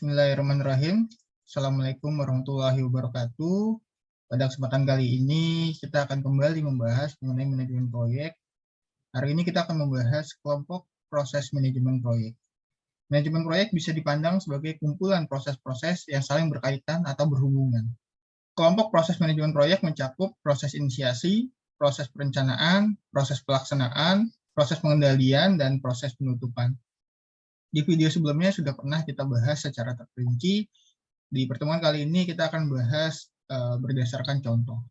Bismillahirrahmanirrahim. Assalamualaikum warahmatullahi wabarakatuh. Pada kesempatan kali ini kita akan kembali membahas mengenai manajemen proyek. Hari ini kita akan membahas kelompok proses manajemen proyek. Manajemen proyek bisa dipandang sebagai kumpulan proses-proses yang saling berkaitan atau berhubungan. Kelompok proses manajemen proyek mencakup proses inisiasi, proses perencanaan, proses pelaksanaan, proses pengendalian, dan proses penutupan. Di video sebelumnya sudah pernah kita bahas secara terperinci. Di pertemuan kali ini kita akan bahas berdasarkan contoh.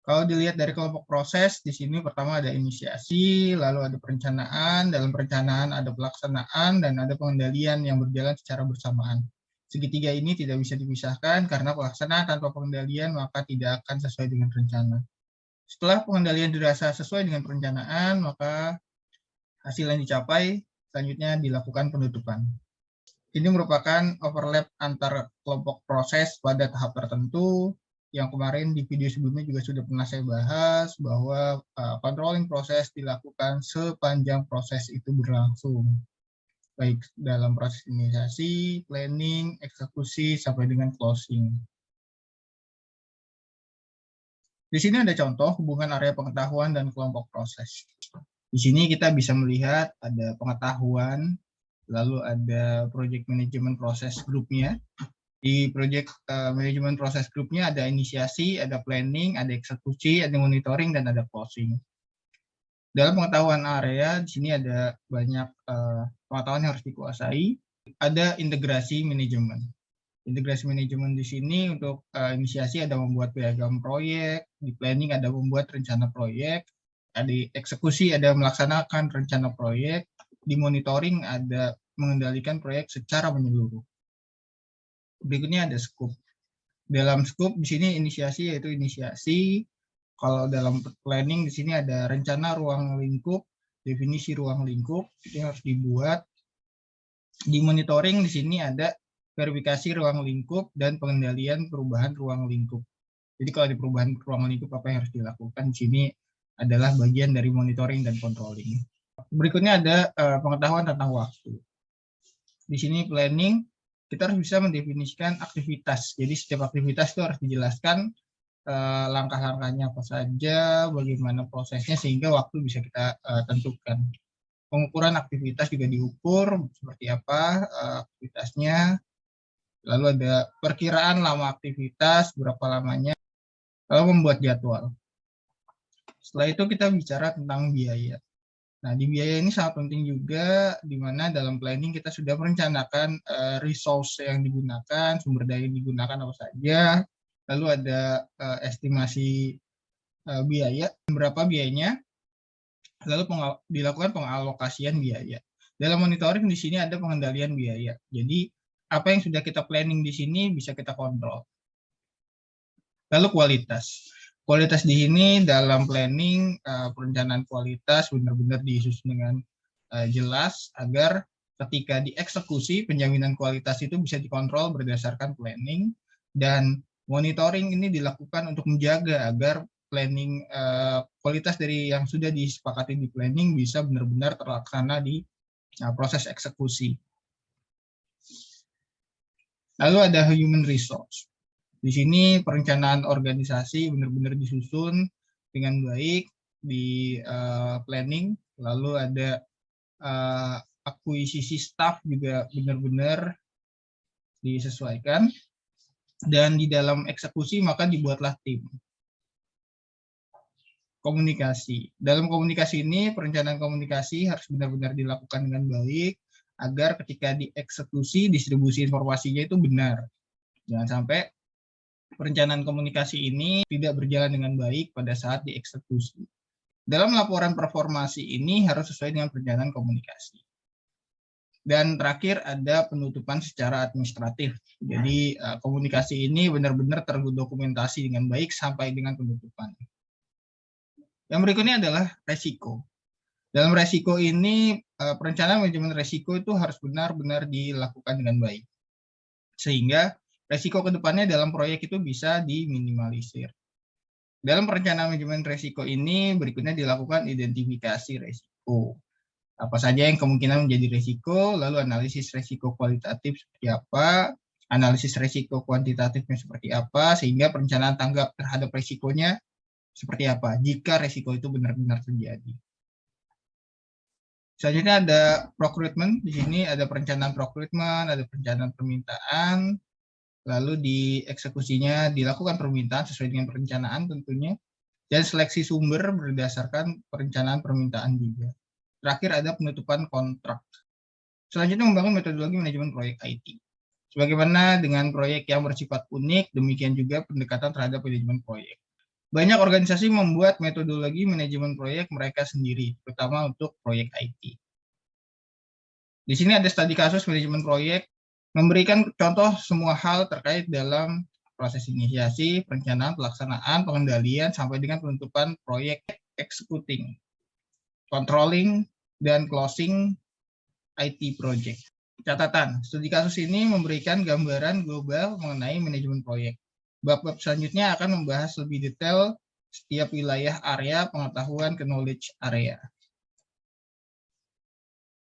Kalau dilihat dari kelompok proses, di sini pertama ada inisiasi, lalu ada perencanaan, dalam perencanaan ada pelaksanaan, dan ada pengendalian yang berjalan secara bersamaan. Segitiga ini tidak bisa dipisahkan karena pelaksanaan tanpa pengendalian maka tidak akan sesuai dengan rencana. Setelah pengendalian dirasa sesuai dengan perencanaan, maka hasil yang dicapai, selanjutnya dilakukan penutupan. Ini merupakan overlap antara kelompok proses pada tahap tertentu, yang kemarin di video sebelumnya juga sudah pernah saya bahas, bahwa controlling proses dilakukan sepanjang proses itu berlangsung. Baik dalam proses inisiasi, planning, eksekusi, sampai dengan closing. Di sini ada contoh hubungan area pengetahuan dan kelompok proses. Di sini kita bisa melihat ada pengetahuan, lalu ada project management proses grupnya. Di project management proses grupnya ada inisiasi, ada planning, ada eksekusi, ada monitoring, dan ada closing. Dalam pengetahuan area, di sini ada banyak pengetahuan yang harus dikuasai. Ada integrasi manajemen. Integrasi manajemen di sini untuk inisiasi ada membuat piagam proyek, di planning ada membuat rencana proyek, di eksekusi ada melaksanakan rencana proyek, di monitoring ada mengendalikan proyek secara menyeluruh. Berikutnya ada scope. Dalam scope di sini inisiasi yaitu inisiasi. Kalau dalam planning di sini ada rencana ruang lingkup, definisi ruang lingkup itu harus dibuat. Di monitoring di sini ada verifikasi ruang lingkup dan pengendalian perubahan ruang lingkup. Jadi kalau di perubahan ruang lingkup apa yang harus dilakukan di sini adalah bagian dari monitoring dan controlling. Berikutnya ada pengetahuan tentang waktu. Di sini planning, kita harus bisa mendefinisikan aktivitas. Jadi setiap aktivitas itu harus dijelaskan langkah-langkahnya apa saja, bagaimana prosesnya, sehingga waktu bisa kita tentukan. Pengukuran aktivitas juga diukur, seperti apa aktivitasnya. Lalu ada perkiraan lama aktivitas, berapa lamanya, lalu membuat jadwal. Setelah itu kita bicara tentang biaya. Nah, di biaya ini sangat penting juga, di mana dalam planning kita sudah merencanakan resource yang digunakan, sumber daya yang digunakan apa saja, lalu ada estimasi biaya, berapa biayanya, lalu dilakukan pengalokasian biaya. Dalam monitoring di sini ada pengendalian biaya. Jadi, apa yang sudah kita planning di sini bisa kita kontrol. Lalu kualitas. Kualitas di sini dalam planning perencanaan kualitas benar-benar disusun dengan jelas agar ketika dieksekusi penjaminan kualitas itu bisa dikontrol berdasarkan planning, dan monitoring ini dilakukan untuk menjaga agar planning kualitas dari yang sudah disepakati di planning bisa benar-benar terlaksana di proses eksekusi. Lalu ada human resource. Di sini perencanaan organisasi benar-benar disusun dengan baik di planning, lalu ada akuisisi staff juga benar-benar disesuaikan, dan di dalam eksekusi maka dibuatlah tim. Komunikasi. Dalam komunikasi ini perencanaan komunikasi harus benar-benar dilakukan dengan baik agar ketika dieksekusi distribusi informasinya itu benar. Jangan sampai perencanaan komunikasi ini tidak berjalan dengan baik pada saat dieksekusi. Dalam laporan performasi ini harus sesuai dengan perencanaan komunikasi. Dan terakhir ada penutupan secara administratif. Jadi komunikasi ini benar-benar terdokumentasi dengan baik sampai dengan penutupan. Yang berikutnya adalah resiko. Dalam resiko ini perencanaan manajemen resiko itu harus benar-benar dilakukan dengan baik. Sehingga resiko ke depannya dalam proyek itu bisa diminimalisir. Dalam perencanaan manajemen resiko ini berikutnya dilakukan identifikasi resiko. Apa saja yang kemungkinan menjadi risiko, lalu analisis risiko kualitatif seperti apa, analisis risiko kuantitatifnya seperti apa, sehingga perencanaan tanggap terhadap risikonya seperti apa, jika risiko itu benar-benar terjadi. Selanjutnya ada procurement, di sini ada perencanaan procurement, ada perencanaan permintaan, lalu di eksekusinya dilakukan permintaan sesuai dengan perencanaan tentunya, dan seleksi sumber berdasarkan perencanaan permintaan juga. Terakhir ada penutupan kontrak. Selanjutnya membangun metodologi manajemen proyek IT. Sebagaimana dengan proyek yang bersifat unik, demikian juga pendekatan terhadap manajemen proyek. Banyak organisasi membuat metodologi manajemen proyek mereka sendiri, terutama untuk proyek IT. Di sini ada studi kasus manajemen proyek, memberikan contoh semua hal terkait dalam proses inisiasi, perencanaan, pelaksanaan, pengendalian, sampai dengan penutupan proyek, executing, controlling, dan closing IT project. Catatan, studi kasus ini memberikan gambaran global mengenai manajemen proyek. Bab-bab selanjutnya akan membahas lebih detail setiap wilayah area pengetahuan ke knowledge area.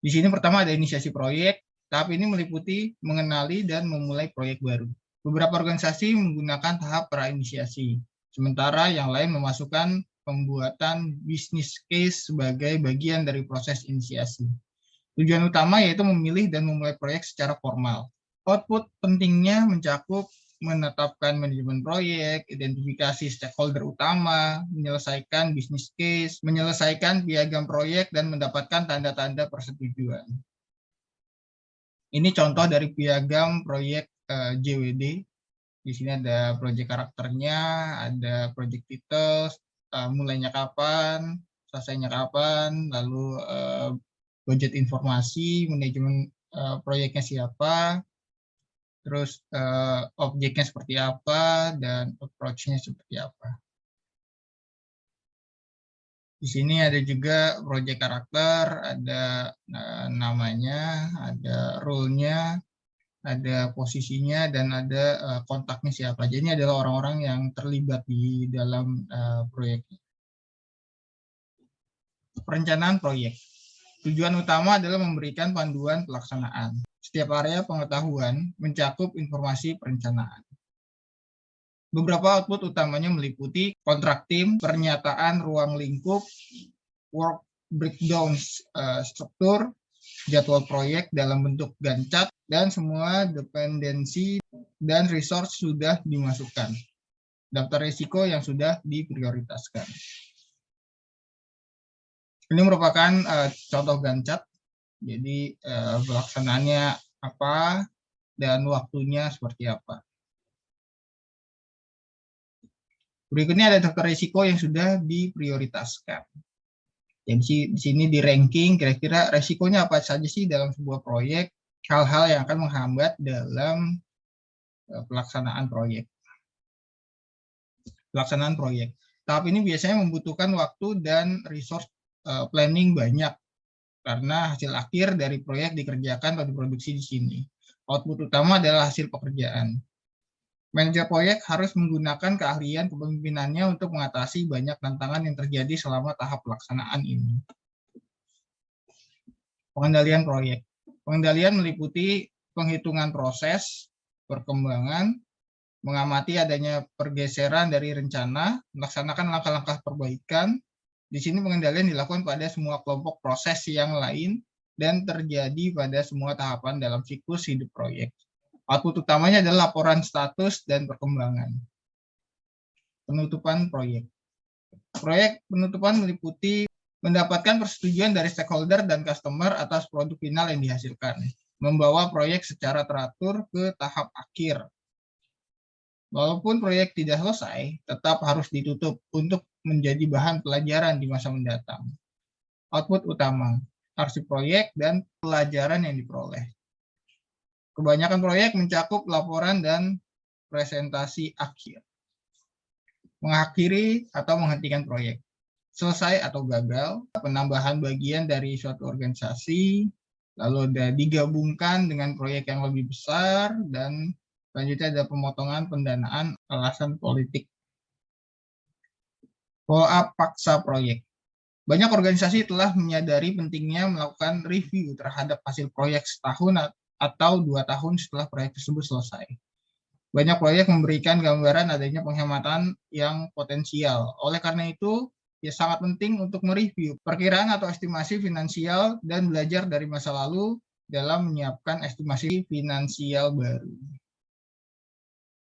Di sini pertama ada inisiasi proyek. Tahap ini meliputi mengenali dan memulai proyek baru. Beberapa organisasi menggunakan tahap prainisiasi, sementara yang lain memasukkan pembuatan bisnis case sebagai bagian dari proses inisiasi. Tujuan utama yaitu memilih dan memulai proyek secara formal. Output pentingnya mencakup menetapkan manajemen proyek, identifikasi stakeholder utama, menyelesaikan bisnis case, menyelesaikan piagam proyek, dan mendapatkan tanda-tanda persetujuan. Ini contoh dari piagam proyek JWD. Di sini ada proyek karakternya, ada proyek title, mulainya kapan, selesainya kapan, lalu budget informasi, manajemen proyeknya siapa, terus objeknya seperti apa, dan approach-nya seperti apa. Di sini ada juga project karakter, ada namanya, ada role-nya, ada posisinya, dan ada kontaknya siapa. Jadi ini adalah orang-orang yang terlibat di dalam proyek. Perencanaan proyek. Tujuan utama adalah memberikan panduan pelaksanaan. Setiap area pengetahuan mencakup informasi perencanaan. Beberapa output utamanya meliputi kontrak tim, pernyataan ruang lingkup, work breakdown struktur, jadwal proyek dalam bentuk Gantt chart, dan semua dependensi dan resource sudah dimasukkan. Daftar risiko yang sudah diprioritaskan. Ini merupakan contoh Gantt chart. Jadi pelaksanaannya apa dan waktunya seperti apa. Berikutnya ada daftar risiko yang sudah diprioritaskan. Jadi di sini di ranking kira-kira risikonya apa saja sih dalam sebuah proyek, hal-hal yang akan menghambat dalam pelaksanaan proyek. Pelaksanaan proyek. Tahap ini biasanya membutuhkan waktu dan resource planning banyak karena hasil akhir dari proyek dikerjakan atau diproduksi di sini. Output utama adalah hasil pekerjaan. Manajer proyek harus menggunakan keahlian kepemimpinannya untuk mengatasi banyak tantangan yang terjadi selama tahap pelaksanaan ini. Pengendalian proyek. Pengendalian meliputi penghitungan proses, perkembangan, mengamati adanya pergeseran dari rencana, melaksanakan langkah-langkah perbaikan. Di sini pengendalian dilakukan pada semua kelompok proses yang lain dan terjadi pada semua tahapan dalam siklus hidup proyek. Output utamanya adalah laporan status dan perkembangan. Penutupan proyek. Proyek penutupan meliputi mendapatkan persetujuan dari stakeholder dan customer atas produk final yang dihasilkan. Membawa proyek secara teratur ke tahap akhir. Walaupun proyek tidak selesai, tetap harus ditutup untuk menjadi bahan pelajaran di masa mendatang. Output utama, arsip proyek dan pelajaran yang diperoleh. Kebanyakan proyek mencakup laporan dan presentasi akhir. Mengakhiri atau menghentikan proyek. Selesai atau gagal, penambahan bagian dari suatu organisasi, lalu ada digabungkan dengan proyek yang lebih besar, dan selanjutnya ada pemotongan pendanaan alasan politik. Follow up paksa proyek. Banyak organisasi telah menyadari pentingnya melakukan review terhadap hasil proyek setahun atau 2 tahun setelah proyek tersebut selesai. Banyak proyek memberikan gambaran adanya penghematan yang potensial. Oleh karena itu, ya sangat penting untuk mereview perkiraan atau estimasi finansial dan belajar dari masa lalu dalam menyiapkan estimasi finansial baru.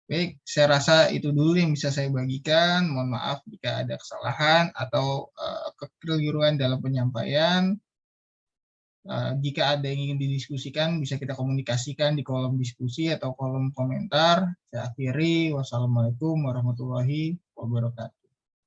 Baik, saya rasa itu dulu yang bisa saya bagikan. Mohon maaf jika ada kesalahan atau kekeliruan dalam penyampaian. Jika ada yang ingin didiskusikan, bisa kita komunikasikan di kolom diskusi atau kolom komentar. Saya akhiri. Wassalamualaikum warahmatullahi wabarakatuh.